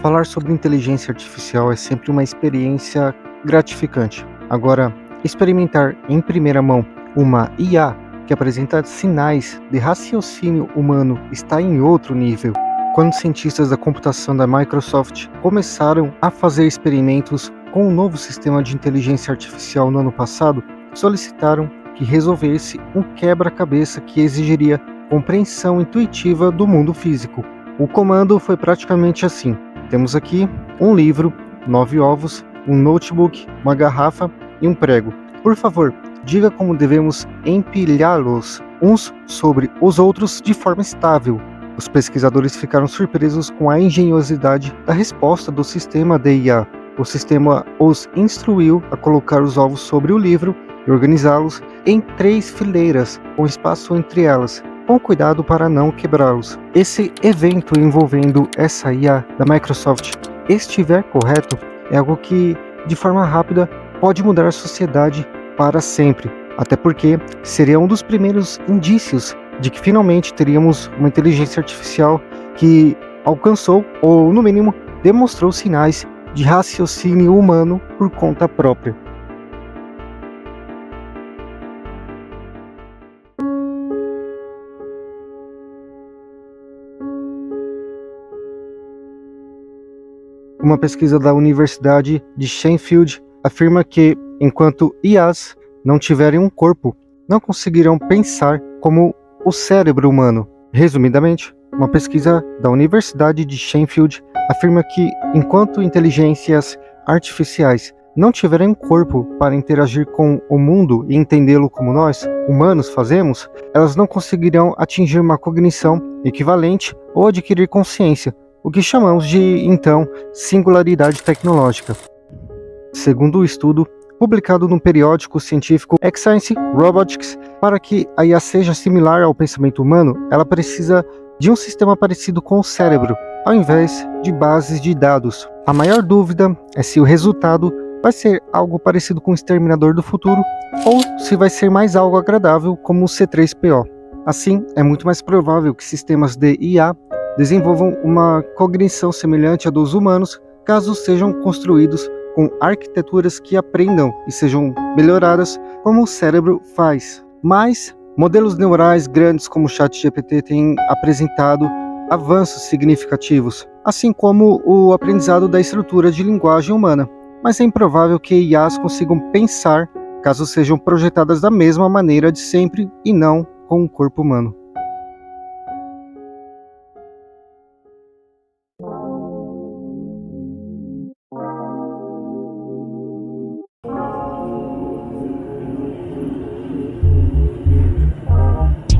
Falar sobre inteligência artificial é sempre uma experiência gratificante. Agora, experimentar em primeira mão uma IA que apresenta sinais de raciocínio humano está em outro nível. Quando cientistas da computação da Microsoft começaram a fazer experimentos com um novo sistema de inteligência artificial no ano passado, solicitaram que resolvesse um quebra-cabeça que exigiria compreensão intuitiva do mundo físico. O comando foi praticamente assim: temos aqui um livro, 9 ovos, um notebook, uma garrafa e um prego. Por favor, diga como devemos empilhá-los uns sobre os outros de forma estável. Os pesquisadores ficaram surpresos com a engenhosidade da resposta do sistema de IA. O sistema os instruiu a colocar os ovos sobre o livro e organizá-los em 3 fileiras, com espaço entre elas, com cuidado para não quebrá-los. Esse evento envolvendo essa IA da Microsoft estiver correto, é algo que, de forma rápida, pode mudar a sociedade para sempre. Até porque seria um dos primeiros indícios de que finalmente teríamos uma inteligência artificial que alcançou, ou no mínimo, demonstrou sinais de raciocínio humano por conta própria. Uma pesquisa da Universidade de Sheffield afirma que, enquanto IAs não tiverem um corpo, não conseguirão pensar como o cérebro humano. Resumidamente, uma pesquisa da Universidade de Sheffield afirma que, enquanto inteligências artificiais não tiverem um corpo para interagir com o mundo e entendê-lo como nós, humanos, fazemos, elas não conseguirão atingir uma cognição equivalente ou adquirir consciência, o que chamamos de, então, singularidade tecnológica. Segundo o estudo, publicado no periódico científico Science Robotics, para que a IA seja similar ao pensamento humano, ela precisa de um sistema parecido com o cérebro, ao invés de bases de dados. A maior dúvida é se o resultado vai ser algo parecido com o Exterminador do Futuro, ou se vai ser mais algo agradável como o C-3PO. Assim, é muito mais provável que sistemas de IA desenvolvam uma cognição semelhante à dos humanos, caso sejam construídos com arquiteturas que aprendam e sejam melhoradas como o cérebro faz. Mas modelos neurais grandes como o ChatGPT têm apresentado avanços significativos, assim como o aprendizado da estrutura de linguagem humana. Mas é improvável que IAs consigam pensar caso sejam projetadas da mesma maneira de sempre e não com o corpo humano.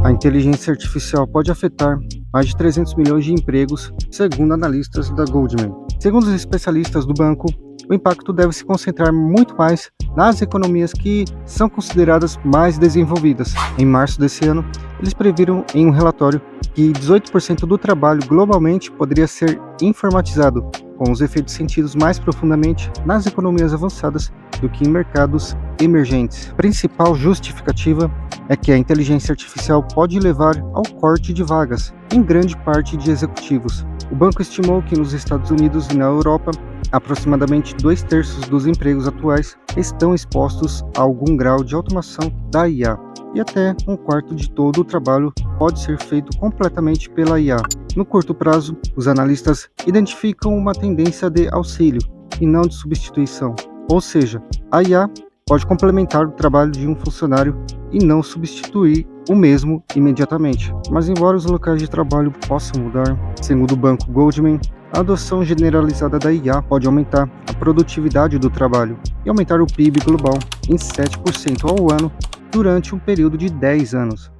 A inteligência artificial pode afetar mais de 300 milhões de empregos, segundo analistas da Goldman. Segundo os especialistas do banco, o impacto deve se concentrar muito mais nas economias que são consideradas mais desenvolvidas. Em março desse ano, eles previram em um relatório que 18% do trabalho globalmente poderia ser informatizado, com os efeitos sentidos mais profundamente nas economias avançadas do que em mercados emergentes. A principal justificativa é que a inteligência artificial pode levar ao corte de vagas, em grande parte de executivos. O banco estimou que nos Estados Unidos e na Europa, aproximadamente 2/3 dos empregos atuais estão expostos a algum grau de automação da IA, e até 1/4 de todo o trabalho pode ser feito completamente pela IA. No curto prazo, os analistas identificam uma tendência de auxílio e não de substituição, ou seja, a IA pode complementar o trabalho de um funcionário e não substituir o mesmo imediatamente. Mas embora os locais de trabalho possam mudar, segundo o banco Goldman, a adoção generalizada da IA pode aumentar a produtividade do trabalho e aumentar o PIB global em 7% ao ano durante um período de 10 anos.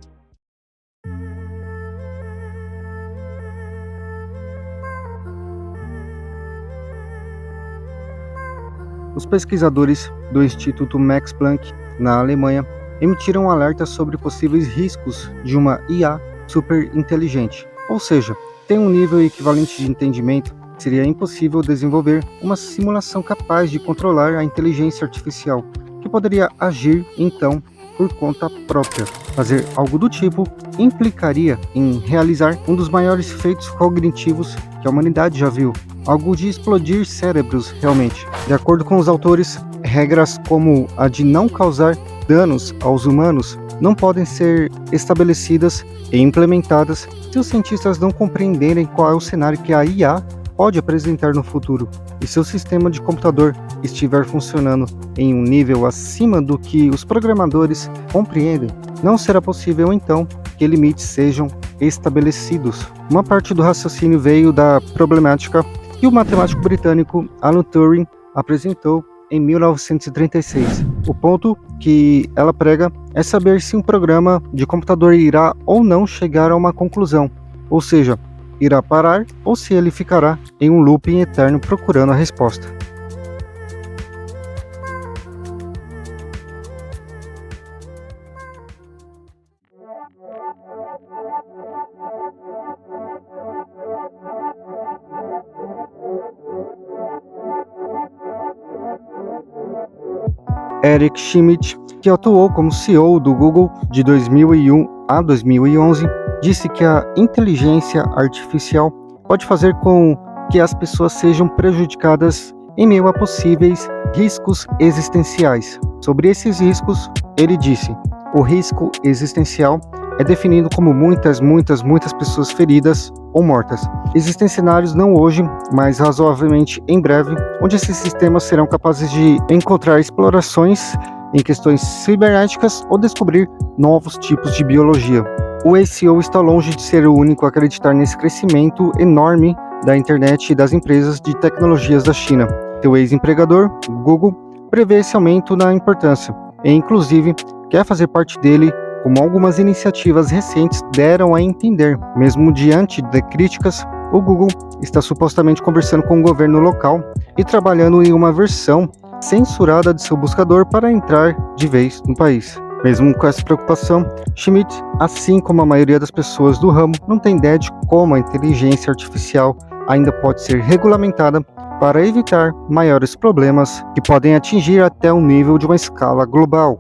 Os pesquisadores do Instituto Max Planck, na Alemanha, emitiram um alerta sobre possíveis riscos de uma IA superinteligente, ou seja, tem um nível equivalente de entendimento, seria impossível desenvolver uma simulação capaz de controlar a inteligência artificial, que poderia agir, então, por conta própria. Fazer algo do tipo implicaria em realizar um dos maiores feitos cognitivos que a humanidade já viu, algo de explodir cérebros realmente. De acordo com os autores, regras como a de não causar danos aos humanos não podem ser estabelecidas e implementadas se os cientistas não compreenderem qual é o cenário que a IA pode apresentar no futuro. E se o sistema de computador estiver funcionando em um nível acima do que os programadores compreendem, não será possível então que limites sejam estabelecidos. Uma parte do raciocínio veio da problemática que o matemático britânico Alan Turing apresentou em 1936. O ponto que ela prega é saber se um programa de computador irá ou não chegar a uma conclusão, ou seja, irá parar ou se ele ficará em um looping eterno procurando a resposta. Eric Schmidt, que atuou como CEO do Google de 2001 a 2011, disse que a inteligência artificial pode fazer com que as pessoas sejam prejudicadas em meio a possíveis riscos existenciais. Sobre esses riscos, ele disse: o risco existencial é definido como muitas pessoas feridas ou mortas. Existem cenários não hoje, mas razoavelmente em breve, onde esses sistemas serão capazes de encontrar explorações em questões cibernéticas ou descobrir novos tipos de biologia. O ex-CEO está longe de ser o único a acreditar nesse crescimento enorme da internet e das empresas de tecnologias da China. Seu ex-empregador, Google, prevê esse aumento na importância e, inclusive, quer fazer parte dele, como algumas iniciativas recentes deram a entender. Mesmo diante de críticas, o Google está supostamente conversando com o governo local e trabalhando em uma versão censurada de seu buscador para entrar de vez no país. Mesmo com essa preocupação, Schmidt, assim como a maioria das pessoas do ramo, não tem ideia de como a inteligência artificial ainda pode ser regulamentada para evitar maiores problemas que podem atingir até o nível de uma escala global.